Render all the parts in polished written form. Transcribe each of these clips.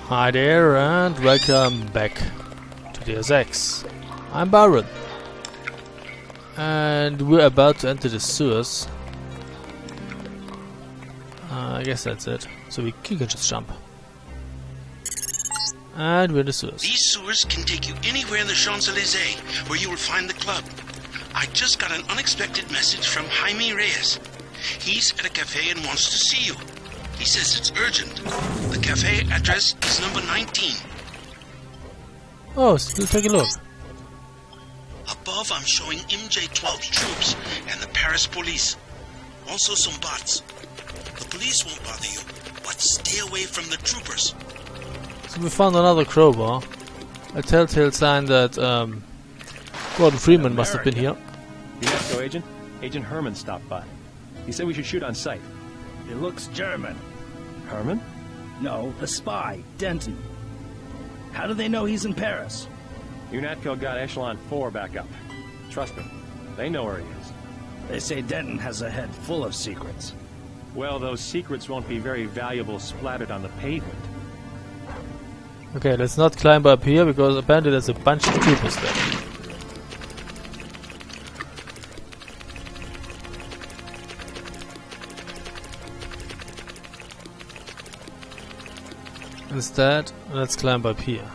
Hi there and welcome back to Deus Ex. I'm Baron. And we're about to enter the sewers. I guess that's it. So we can just jump. And we're in the sewers. These sewers can take you anywhere in the Champs-Elysées where you will find the club. I just got an unexpected message from Jaime Reyes. He's at a cafe and wants to see you. He says it's urgent. The cafe address is number 19. Oh, so we'll take a look. Above I'm showing MJ-12 troops and the Paris police. Also some bots. The police won't bother you, but stay away from the troopers. So we found another crowbar. A telltale sign that Gordon Freeman must have been here. UNESCO agent? Agent Herman stopped by. He said we should shoot on sight. It looks German. Herman? No, the spy, Denton. How do they know he's in Paris? UNATCO got Echelon 4 back up. Trust me, they know where he is. They say Denton has a head full of secrets. Well, those secrets won't be very valuable splattered on the pavement. Okay, let's not climb up here because apparently there's a bunch of troopers there. Instead, let's climb up here.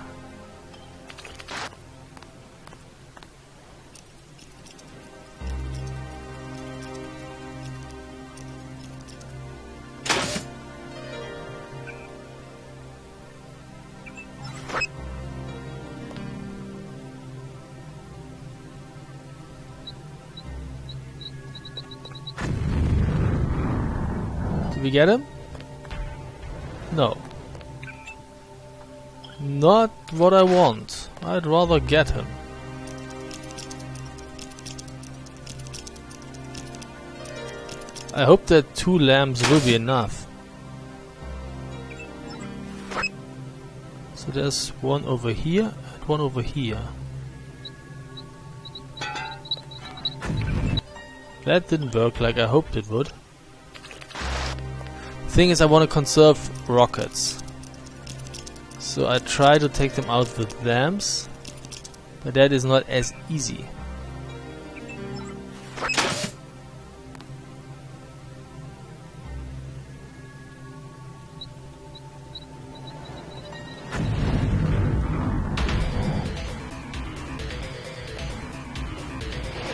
Did we get him? No. Not what I want. I'd rather get him. I hope that 2 lamps will be enough. So there's one over here and one over here. That didn't work like I hoped it would. Thing is, I want to conserve rockets. So I try to take them out with lamps, but that is not as easy.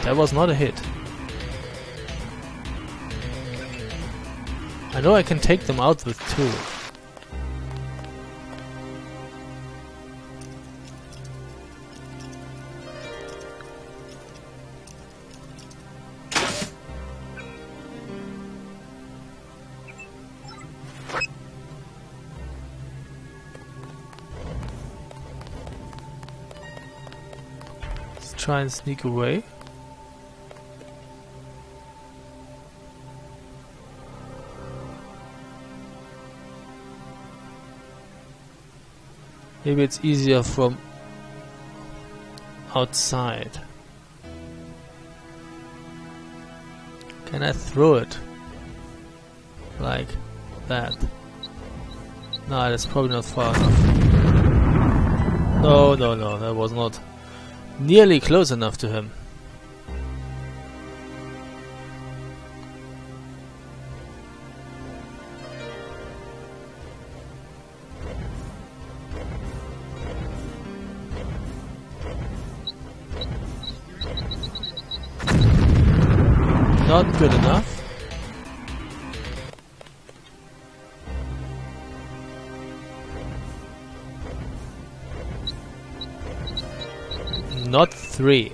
That was not a hit. I know I can take them out with 2. Let's try and sneak away. Maybe it's easier from outside. Can I throw it? Like that? No, that's probably not far enough. No, that was not nearly close enough to him. Not good enough. Not 3.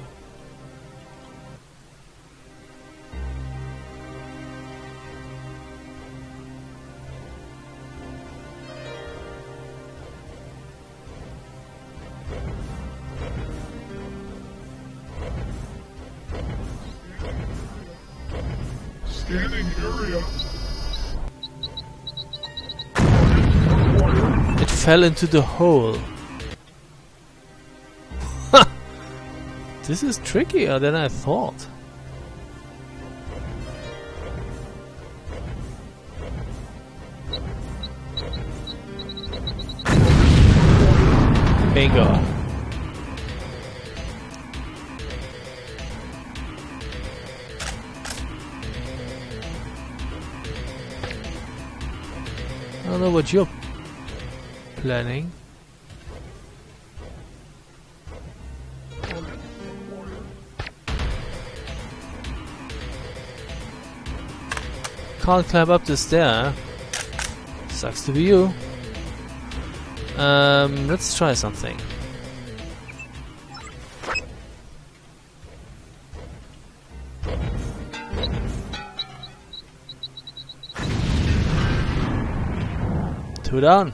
Scanning area. It fell into the hole. This is trickier than I thought. Bingo. I don't know what you're planning. Can't climb up the stair. Sucks to be you. Let's try something. Two down.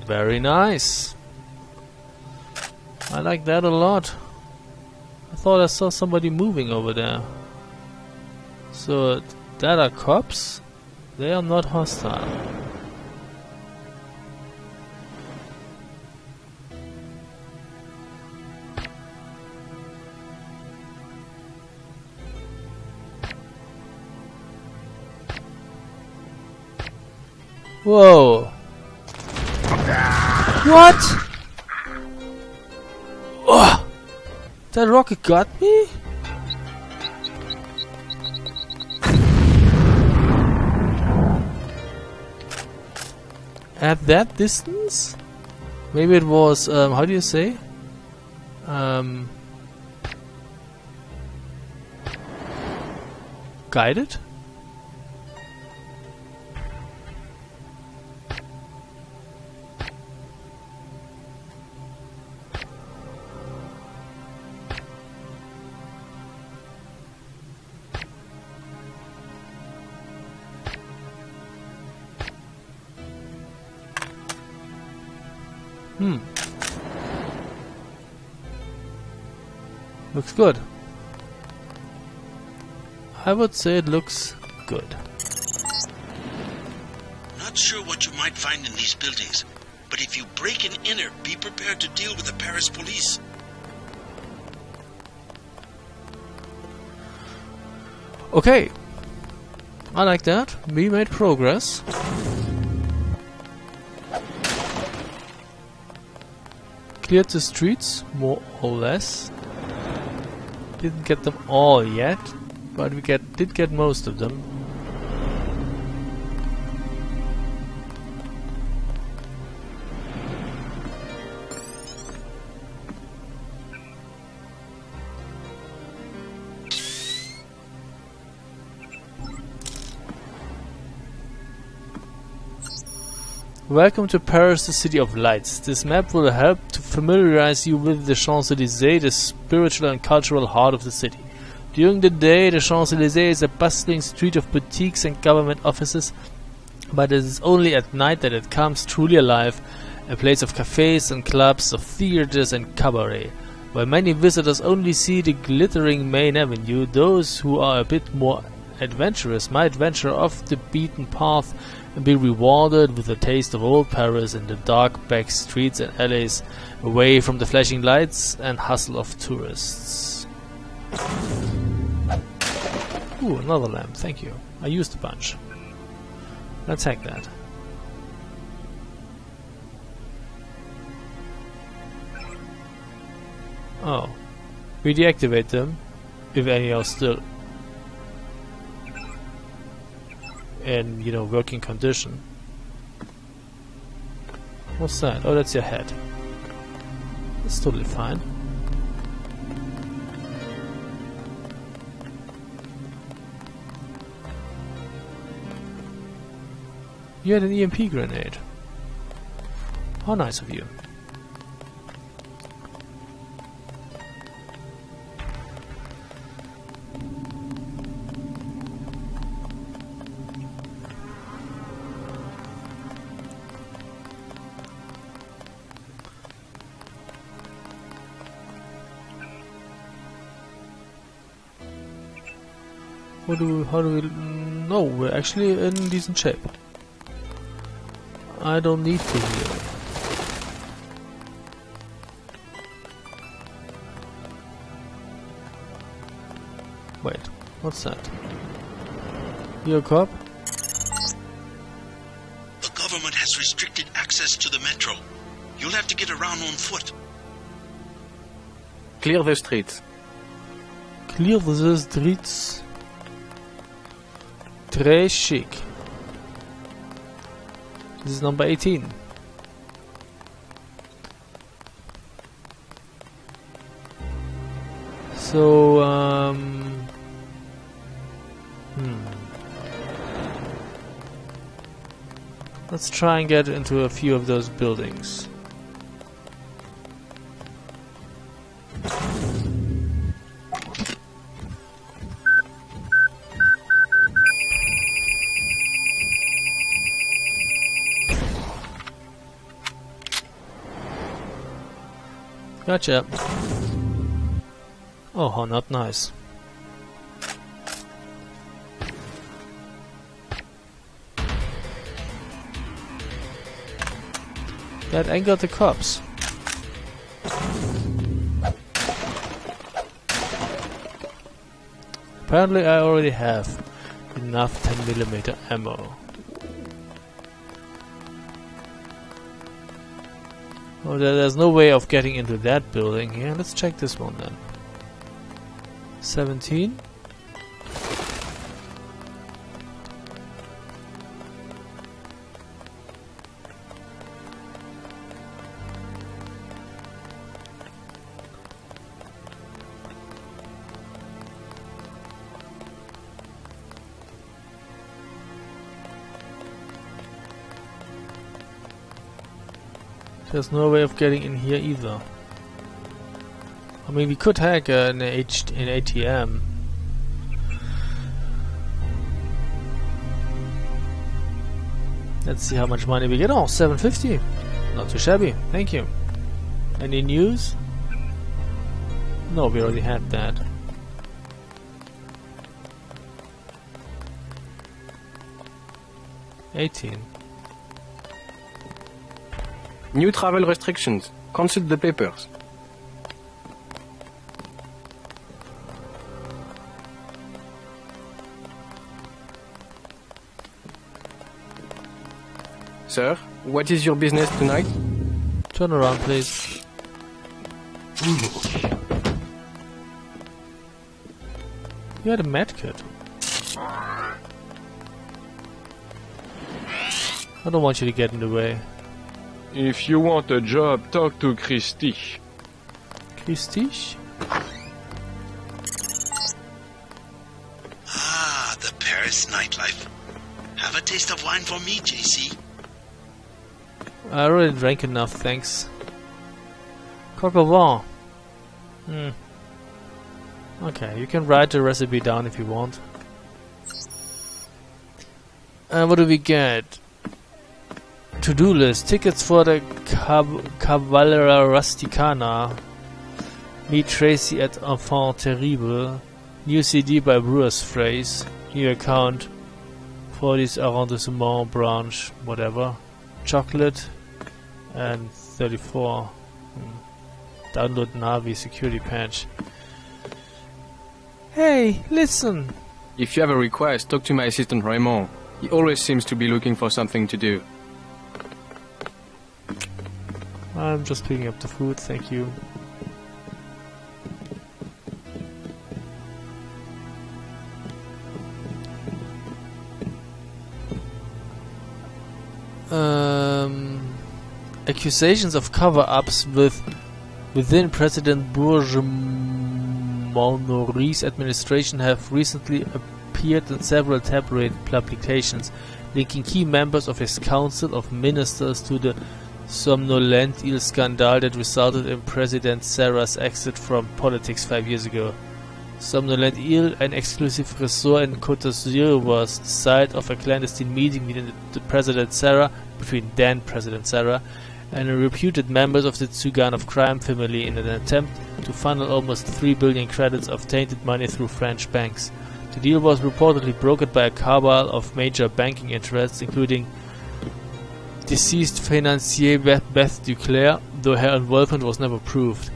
Very nice. I like that a lot. I thought I saw somebody moving over there. So that are cops? They are not hostile. Whoa! What? Oh! That rocket got me? At that distance? Maybe it was, how do you say? Guided? Looks good. I would say it looks good. Not sure what you might find in these buildings, but if you break and enter, be prepared to deal with the Paris police. Okay. I like that. We made progress. Cleared the streets, more or less. Didn't get them all yet, but we did get most of them. Welcome to Paris, the City of Lights. This map will help to familiarize you with the Champs-Elysées, the spiritual and cultural heart of the city. During the day, the Champs-Elysées is a bustling street of boutiques and government offices, but it is only at night that it comes truly alive, a place of cafes and clubs, of theaters and cabaret. While many visitors only see the glittering main avenue, those who are a bit more adventurous might venture off the beaten path and be rewarded with a taste of old Paris in the dark back streets and alleys, away from the flashing lights and hustle of tourists. Ooh, another lamp, thank you. I used a bunch. Let's hack that. Oh. We deactivate them, if any are still in, working condition. What's that? Oh, that's your head. That's totally fine. You had an EMP grenade. How nice of you. How do we know? We're actually in decent shape. I don't need to heal. Wait, what's that? You a cop? The government has restricted access to the metro. You'll have to get around on foot. Clear the streets. Clear the streets. Très chic. This is number 18. So, let's try and get into a few of those buildings. Gotcha. Oh, how not nice. That angered the cops. Apparently I already have enough 10mm ammo. Oh, there's no way of getting into that building here. Let's check this one then. 17. There's no way of getting in here either. I mean, we could hack an ATM. Let's see how much money we get. Oh, 750. Not too shabby. Thank you. Any news? No, we already had that. $18. New travel restrictions. Consult the papers. Sir, what is your business tonight? Turn around, please. You had a medkit. I don't want you to get in the way. If you want a job, talk to Christy. Christy? Ah, the Paris nightlife. Have a taste of wine for me, JC. I already drank enough, thanks. Coq au vin. Okay, you can write the recipe down if you want. What do we get? To-do list. Tickets for the Cavalera Rusticana. Meet Tracy at Enfant Terrible. New CD by Brewer's Phrase. New account. 40s Arrondissement branch. Whatever. Chocolate. And 34. Download Navi security patch. Hey, listen! If you have a request, talk to my assistant Raymond. He always seems to be looking for something to do. I'm just picking up the food, thank you. Accusations of cover-ups within President Bourges-Maurice's administration have recently appeared in several tabloid publications, linking key members of his Council of Ministers to the somnolent Ile scandal that resulted in President Sarah's exit from politics 5 years ago. Somnolent Ile, an exclusive resort in Côte d'Azur, was the site of a clandestine meeting between the President Sarah, and reputed members of the Tsuganov crime family in an attempt to funnel almost 3 billion credits of tainted money through French banks. The deal was reportedly brokered by a cabal of major banking interests, including deceased financier Beth Duclair, though her involvement was never proved.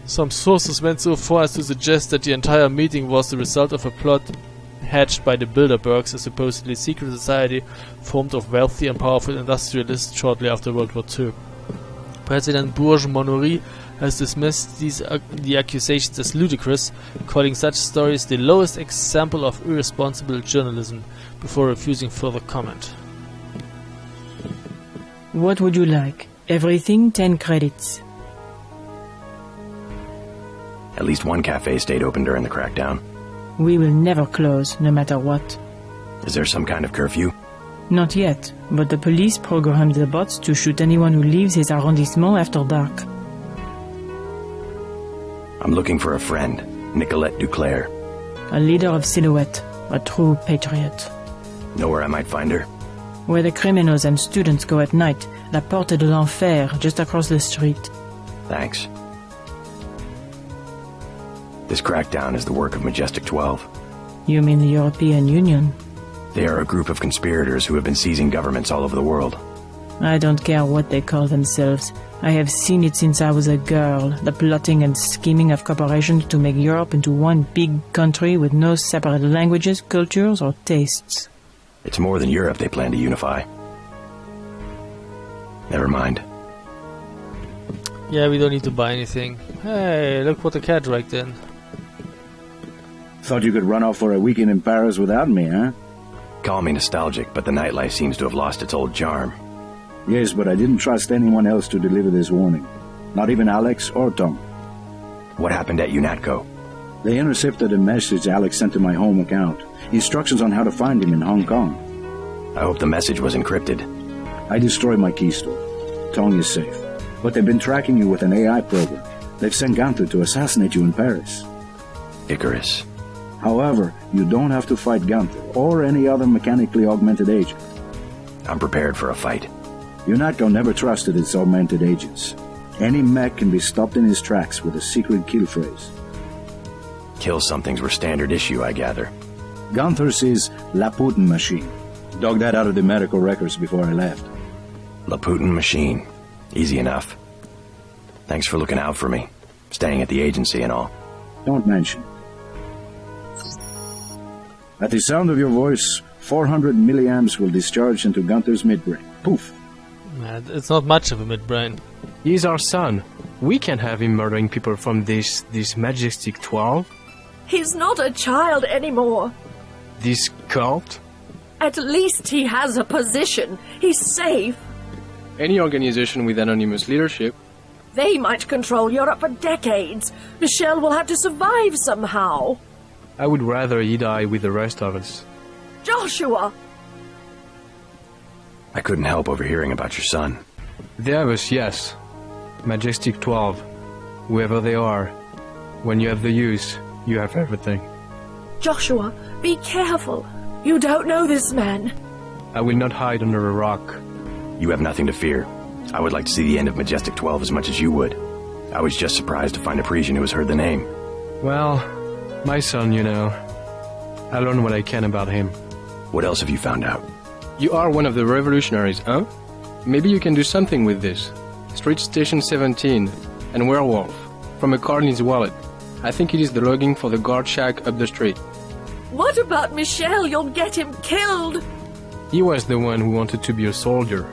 Some sources went so far as to suggest that the entire meeting was the result of a plot hatched by the Bilderbergs, a supposedly secret society formed of wealthy and powerful industrialists shortly after World War II. President Bourges-Monnery has dismissed the accusations as ludicrous, calling such stories the lowest example of irresponsible journalism, before refusing further comment. What would you like? Everything 10 credits. At least one cafe stayed open during the crackdown. We will never close, no matter what. Is there some kind of curfew? Not yet, but the police programmed the bots to shoot anyone who leaves his arrondissement after dark. I'm looking for a friend, Nicolette Duclair. A leader of Silhouette, a true patriot. Know where I might find her? Where the criminals and students go at night, La Porte de l'Enfer, just across the street. Thanks. This crackdown is the work of Majestic 12. You mean the European Union? They are a group of conspirators who have been seizing governments all over the world. I don't care what they call themselves. I have seen it since I was a girl, the plotting and scheming of corporations to make Europe into one big country with no separate languages, cultures, or tastes. It's more than Europe they plan to unify. Never mind. Yeah, we don't need to buy anything. Hey, look what the cat dragged in. Thought you could run off for a weekend in Paris without me, huh? Call me nostalgic, but the nightlife seems to have lost its old charm. Yes, but I didn't trust anyone else to deliver this warning. Not even Alex or Tom. What happened at UNATCO? They intercepted a message Alex sent to my home account. Instructions on how to find him in Hong Kong. I hope the message was encrypted. I destroyed my keystore. Tong is safe. But they've been tracking you with an AI program. They've sent Gunther to assassinate you in Paris. Icarus. However, you don't have to fight Gunther or any other mechanically augmented agent. I'm prepared for a fight. UNATCO never trusted its augmented agents. Any mech can be stopped in his tracks with a secret kill phrase. Kill somethings were standard issue, I gather. Gunther's is La Putin machine. Dug that out of the medical records before I left. La Putin machine. Easy enough. Thanks for looking out for me. Staying at the agency and all. Don't mention. At the sound of your voice, 400 milliamps will discharge into Gunther's midbrain. Poof. Man, it's not much of a midbrain. He's our son. We can't have him murdering people from this Majestic 12. He's not a child anymore. This cult. At least he has a position. He's safe. Any organization with anonymous leadership. They might control Europe for decades. Michel will have to survive somehow. I would rather he die with the rest of us. Joshua! I couldn't help overhearing about your son. The others, yes. Majestic 12. Whoever they are. When you have the use, you have everything. Joshua, be careful. You don't know this man. I will not hide under a rock. You have nothing to fear. I would like to see the end of Majestic 12 as much as you would. I was just surprised to find a Parisian who has heard the name. Well, my son, you know. I learn what I can about him. What else have you found out? You are one of the revolutionaries, huh? Maybe you can do something with this. Street Station 17 and Werewolf. From a card in his wallet. I think it is the logging for the guard shack up the street. What about Michel? You'll get him killed. He was the one who wanted to be a soldier.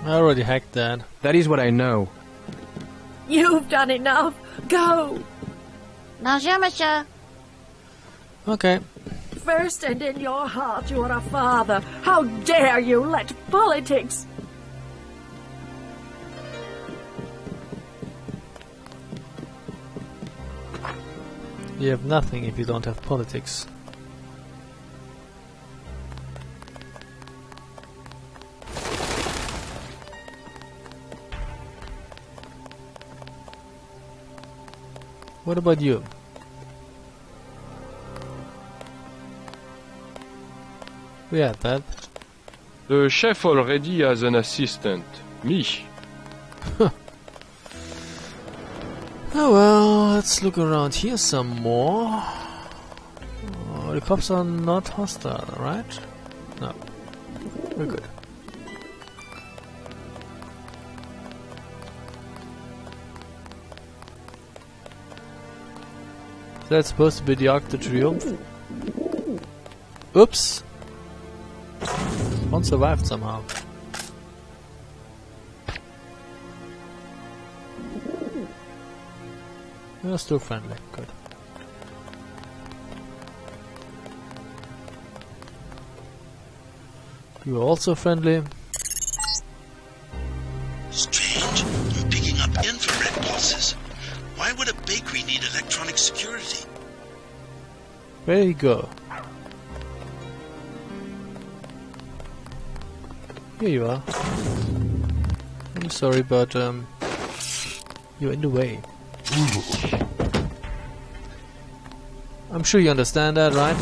I already hacked that. That is what I know. You've done enough. Go. Bonjour, monsieur. Okay. First and in your heart, you are a father. How dare you let politics... You have nothing if you don't have politics. What about you? We had that. The chef already has an assistant. Me. Oh well, let's look around here some more. Oh, the cops are not hostile, right? No. We're good. That's supposed to be the Arc de Triomphe. Oops! One survived somehow. You're still friendly. Good. You are also friendly. Strange. I'm picking up infrared pulses. Why would a bakery need electronic security? There you go. Here you are. I'm sorry, but you're in the way. I'm sure you understand that, right?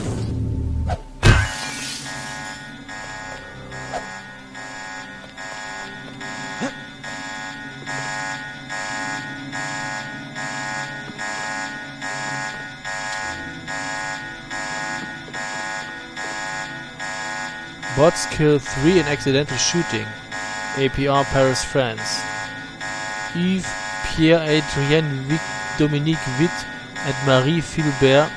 Bots kill 3 in accidental shooting. APR Paris, France. Yves, Pierre, Adrien, Vic, Dominique Witt and Marie Philibert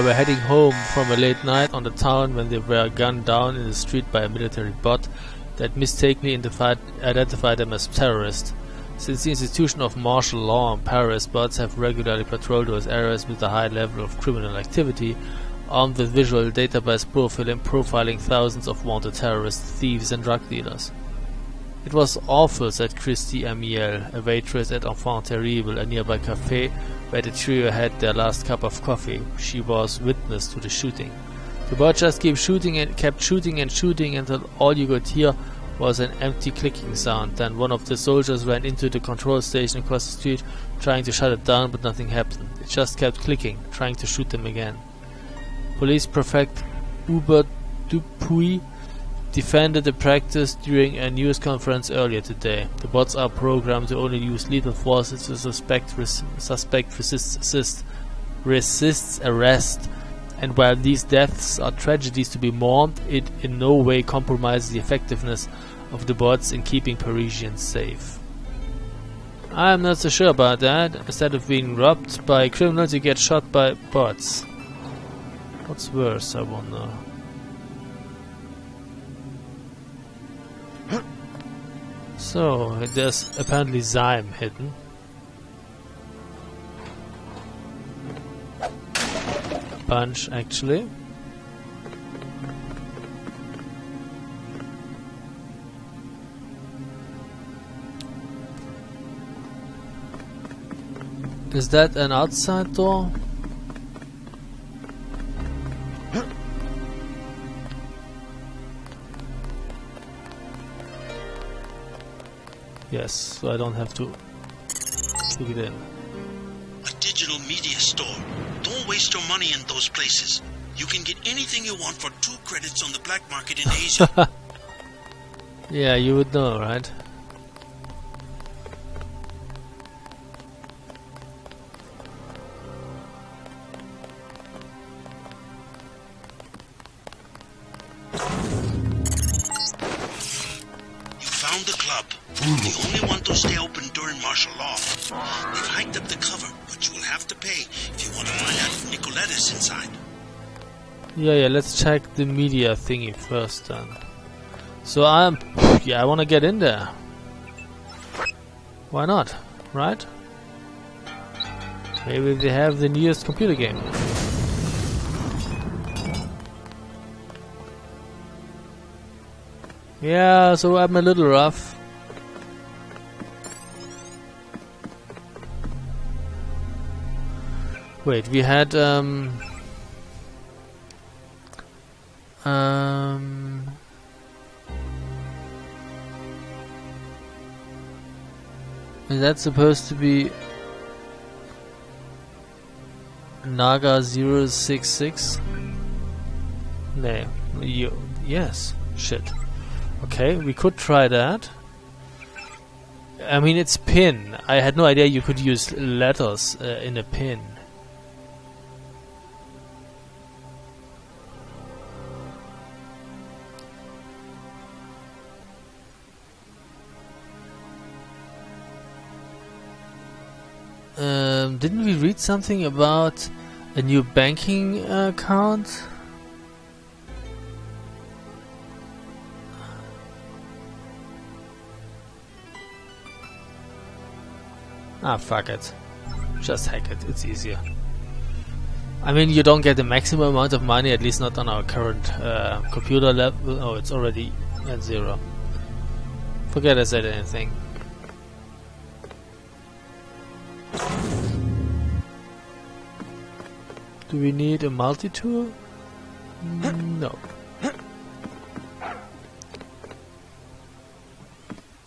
were heading home from a late night on the town when they were gunned down in the street by a military bot that mistakenly identified them as terrorists. Since the institution of martial law in Paris, bots have regularly patrolled those areas with a high level of criminal activity, armed with visual database profiling thousands of wanted terrorists, thieves and drug dealers. It was awful, said Christy Amiel, a waitress at Enfant Terrible, a nearby cafe where the trio had their last cup of coffee. She was witness to the shooting. The bot just kept shooting until all you could hear was an empty clicking sound. Then one of the soldiers ran into the control station across the street, trying to shut it down, but nothing happened. It just kept clicking, trying to shoot them again. Police Prefect Hubert Dupuy defended the practice during a news conference earlier today. The bots are programmed to only use lethal force if the suspect resists arrest, and while these deaths are tragedies to be mourned, it in no way compromises the effectiveness of the bots in keeping Parisians safe. I'm not so sure about that. Instead of being robbed by criminals, you get shot by bots. What's worse, I wonder? So, there's apparently Zyme hidden. A bunch, actually. Is that an outside door? Yes, so I don't have to click it in. A digital media store. Don't waste your money in those places. You can get anything you want for 2 credits on the black market in Asia. Yeah, you would know, right? The only one to stay open during martial law. They've hiked up the cover, but you will have to pay if you want to find out if Nicolette is inside. Yeah, let's check the media thingy first then. So I want to get in there. Why not, right? Maybe they have the newest computer game. Yeah, so I'm a little rough. Wait, we had is that supposed to be Naga 066? No. Yes. Shit. Okay, we could try that. I mean, it's pin. I had no idea you could use letters in a pin. Didn't we read something about a new banking account? Ah, fuck it. Just hack it, it's easier. I mean, you don't get the maximum amount of money, at least not on our current computer level. Oh, it's already at 0. Forget I said anything. Do we need a multi-tool? No.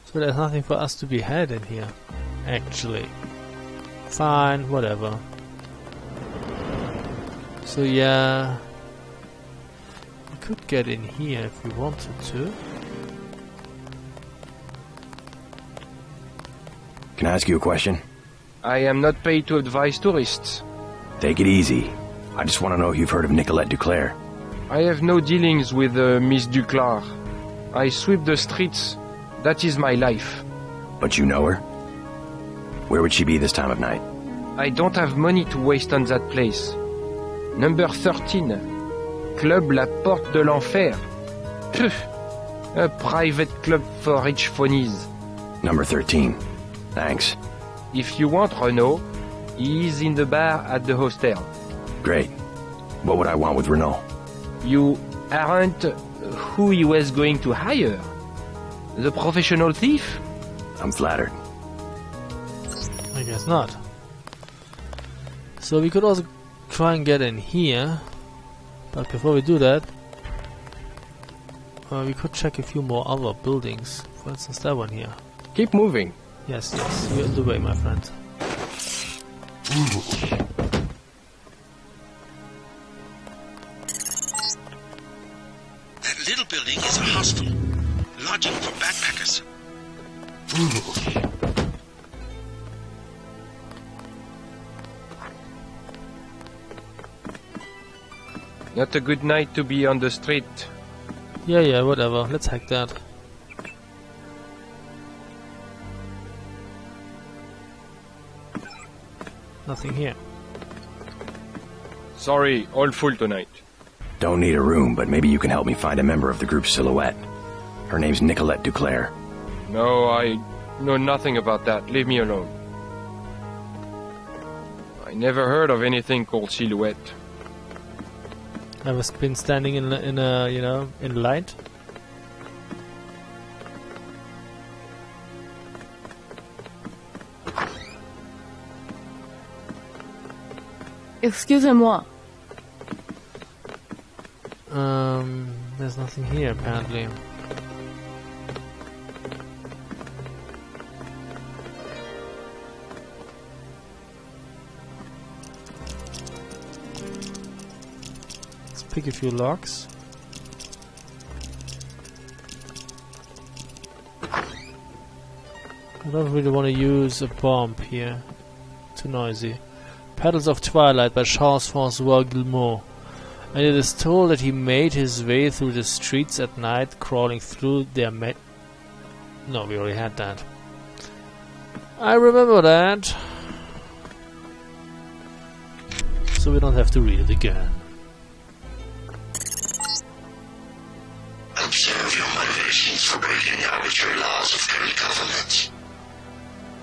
So there's nothing for us to be had in here, actually. Fine, whatever. So yeah, we could get in here if we wanted to. Can I ask you a question? I am not paid to advise tourists. Take it easy. I just want to know if you've heard of Nicolette Duclair. I have no dealings with Miss Duclair. I sweep the streets. That is my life. But you know her? Where would she be this time of night? I don't have money to waste on that place. Number 13. Club La Porte de l'Enfer. Phew. A private club for rich phonies. Number 13. Thanks. If you want Renault, he is in the bar at the hostel. Great. What would I want with Renault? You aren't who he was going to hire? The professional thief? I'm flattered. I guess not. So we could also try and get in here, but before we do that, we could check a few more other buildings. For instance, that one here. Keep moving. Yes, yes, you're in the way, my friend. That little building is a hostel, lodging for backpackers. Not a good night to be on the street. Yeah, whatever. Let's hack that. Nothing here. Sorry, all full tonight. Don't need a room, but maybe you can help me find a member of the group Silhouette. Her name's Nicolette Duclair. No, I know nothing about that. Leave me alone. I never heard of anything called Silhouette. Ever been standing in a in light? Excusez-moi. There's nothing here apparently. Let's pick a few locks. I don't really want to use a bomb here. Too noisy. Petals of Twilight by Charles-François Guillemot. And it is told that he made his way through the streets at night, crawling through their No, we already had that. I remember that. So we don't have to read it again. Observe your motivations for breaking the arbitrary laws of current government.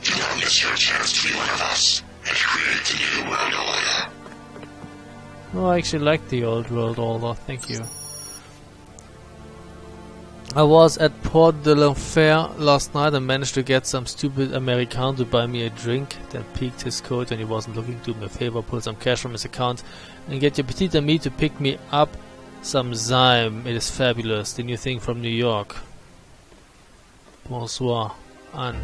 Do not miss your chance to be one of us and create the new world order. Oh, I actually like the old world order, thank you. I was at Port de l'Enfer last night and managed to get some stupid American to buy me a drink, then peeked his coat when he wasn't looking, do me a favor, pull some cash from his account, and get your petite amie to pick me up some Zyme. It is fabulous, the new thing from New York. Bonsoir, Anne.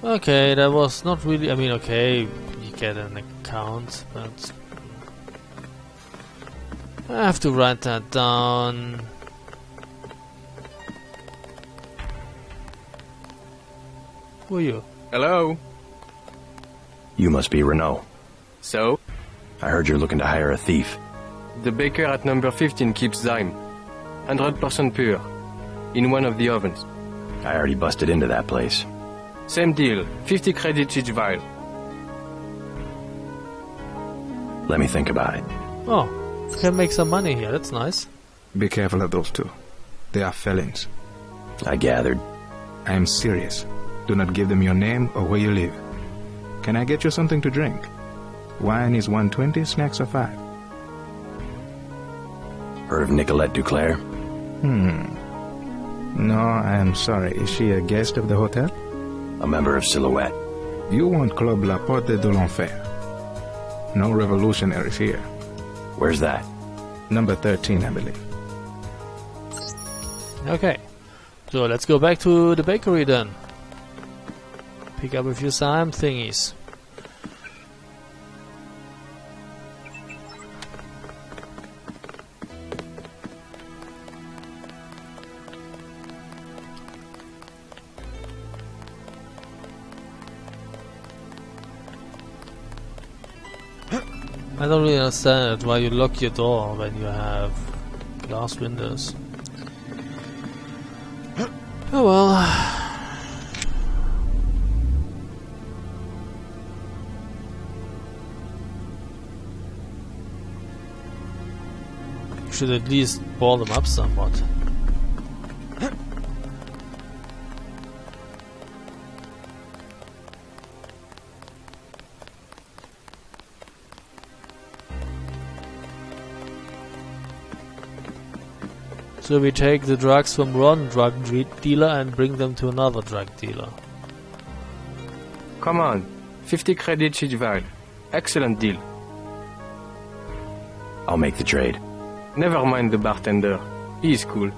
Okay, that was not really... I mean, okay, you get an account, but... I have to write that down. Who are you? Hello? You must be Renault. So? I heard you're looking to hire a thief. The baker at number 15 keeps Zyme. 100% pure. In one of the ovens. I already busted into that place. Same deal. 50 credits each vial. Let me think about it. Oh, you can make some money here, that's nice. Be careful of those two. They are felons. I gathered. I am serious. Do not give them your name or where you live. Can I get you something to drink? Wine is 120, snacks are 5. Heard of Nicolette Duclair? No, I am sorry. Is she a guest of the hotel? A member of Silhouette. You want Club La Porte de l'Enfer. No revolutionaries here. Where's that? Number 13, I believe. Okay. So let's go back to the bakery then. Pick up a few slime thingies. I don't really understand why you lock your door when you have glass windows. Oh well. You should at least ball them up somewhat. So we take the drugs from one drug dealer and bring them to another drug dealer. Come on, 50 credits each vial. Excellent deal. I'll make the trade. Never mind the bartender. He's cool.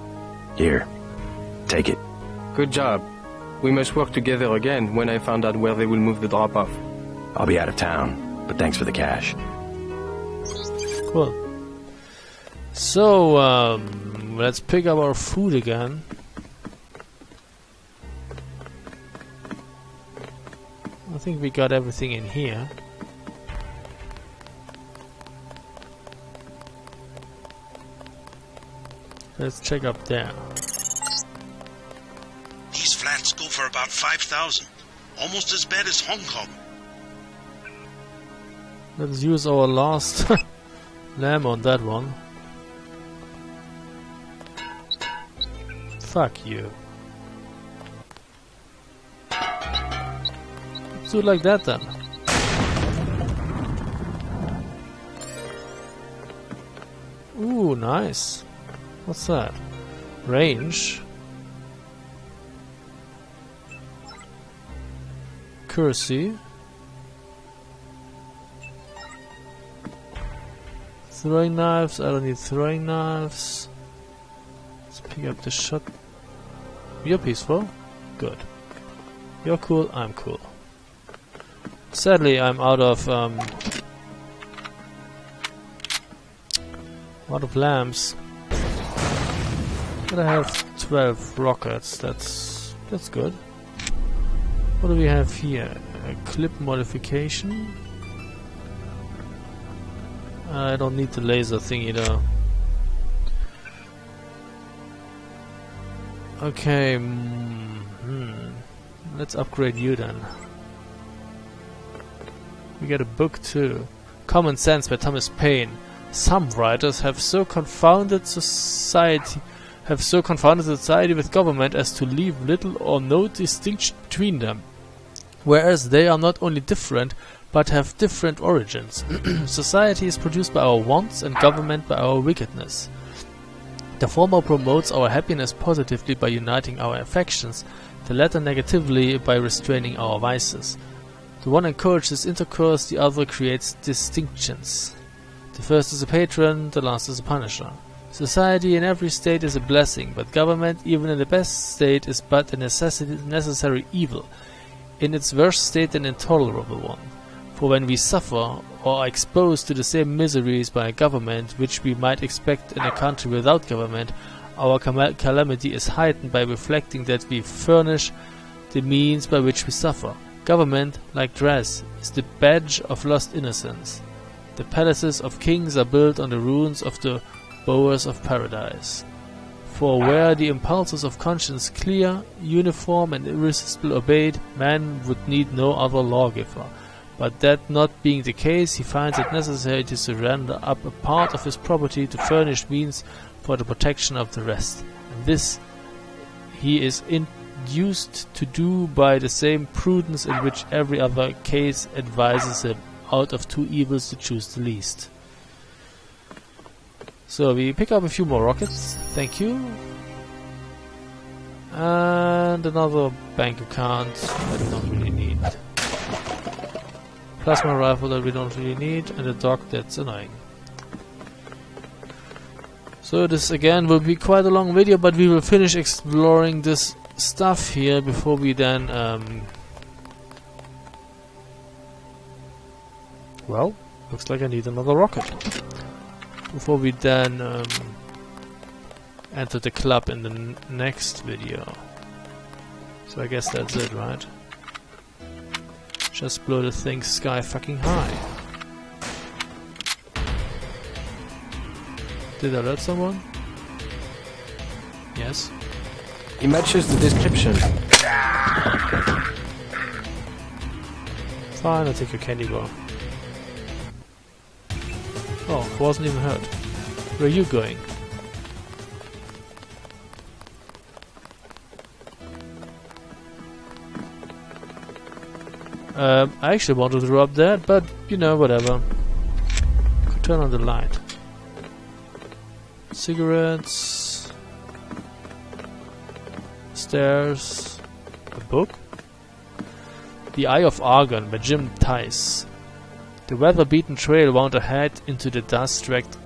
Here. Take it. Good job. We must work together again when I find out where they will move the drop-off. I'll be out of town, but thanks for the cash. Cool. So, let's pick up our food again. I think we got everything in here. Let's check up there. These flats go for about 5,000. Almost as bad as Hong Kong. Let's use our last lamb on that one. Fuck you. Let's do it like that then. Ooh, nice. What's that? Range. Accuracy. Throwing knives. I don't need throwing knives. Let's pick up the shot. You're peaceful. Good. You're cool. I'm cool. Sadly, I'm out of lamps. But I have 12 rockets. That's good. What do we have here? A clip modification. I don't need the laser thing either. Okay, let's upgrade you then. We get a book too. Common Sense by Thomas Paine. Some writers have so confounded society with government as to leave little or no distinction between them, whereas they are not only different but have different origins. Society is produced by our wants and government by our wickedness. The former promotes our happiness positively by uniting our affections, the latter negatively by restraining our vices. The one encourages intercourse, the other creates distinctions. The first is a patron, the last is a punisher. Society in every state is a blessing, but government, even in the best state, is but a necessary evil, in its worst state an intolerable one. For when we suffer or are exposed to the same miseries by a government which we might expect in a country without government, our calamity is heightened by reflecting that we furnish the means by which we suffer. Government, like dress, is the badge of lost innocence. The palaces of kings are built on the ruins of the bowers of paradise. For where the impulses of conscience clear, uniform and irresistible obeyed, man would need no other lawgiver. But that not being the case, he finds it necessary to surrender up a part of his property to furnish means for the protection of the rest. And this he is induced to do by the same prudence in which every other case advises him, out of two evils to choose the least. So we pick up a few more rockets, thank you. And another bank account that we don't really need. Plasma rifle that we don't really need, and a dog that's annoying. So this again will be quite a long video, but we will finish exploring this stuff here before we then well, looks like I need another rocket. Before we then enter the club in the next video. So I guess that's it, right? Just blow the thing sky fucking high. Did I alert someone? Yes. It matches the description. Fine, I'll take your candy bar. Oh, wasn't even hurt. Where are you going? I actually wanted to rob that, but you know, whatever. Could turn on the light. Cigarettes. Stairs. A book? The Eye of Argon by Jim Tice. The weather-beaten trail wound ahead into the dust-wrecked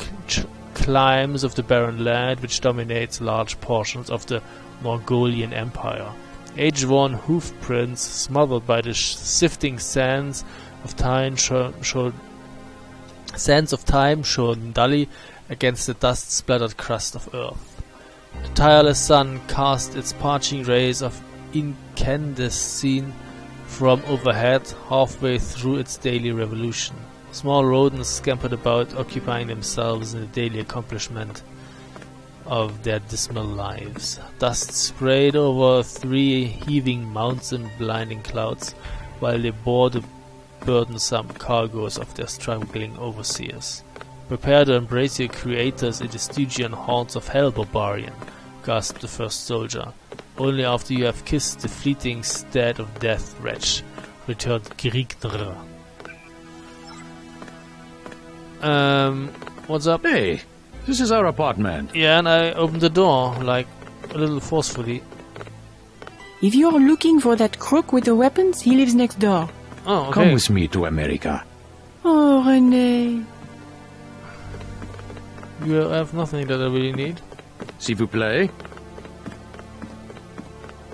climes of the barren land which dominates large portions of the Mongolian Empire. Age-worn hoof prints, smothered by the sifting sands of time, showed dully against the dust-splattered crust of earth. The tireless sun cast its parching rays of incandescent from overhead, halfway through its daily revolution. Small rodents scampered about, occupying themselves in the daily accomplishment of their dismal lives. Dust sprayed over 3 heaving mounts in blinding clouds, while they bore the burdensome cargoes of their struggling overseers. Prepare to embrace your creators in the Stygian haunts of hell, barbarian, gasped the first soldier. Only after you have kissed the fleeting stead of death, wretch, returned Griegner. What's up? Hey, this is our apartment. Yeah, and I opened the door, like, a little forcefully. If you're looking for that crook with the weapons, he lives next door. Oh, okay. Come with me to America. Oh, René. You have nothing that I really need. S'il vous plaît.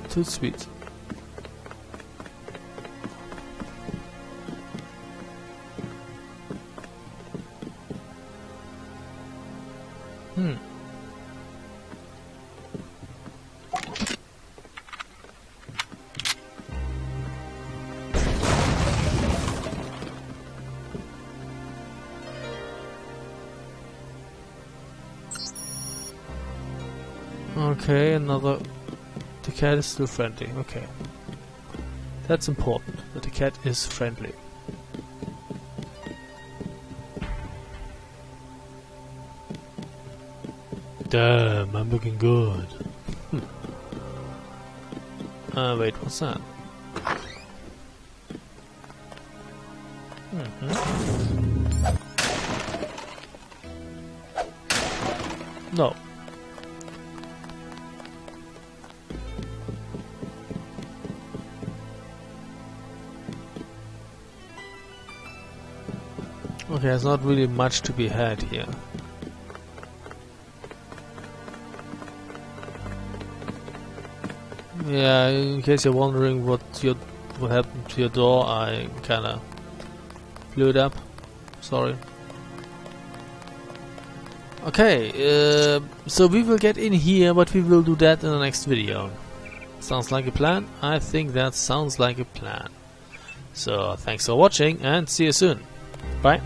Too sweet. Okay, another... The cat is still friendly, okay. That's important, that the cat is friendly. Damn, I'm looking good. Wait, what's that? No. Okay, there's not really much to be had here. Yeah, in case you're wondering what happened to your door, I kinda blew it up. Sorry. Okay, so we will get in here, but we will do that in the next video. Sounds like a plan? I think that sounds like a plan. So, thanks for watching and see you soon. Bye.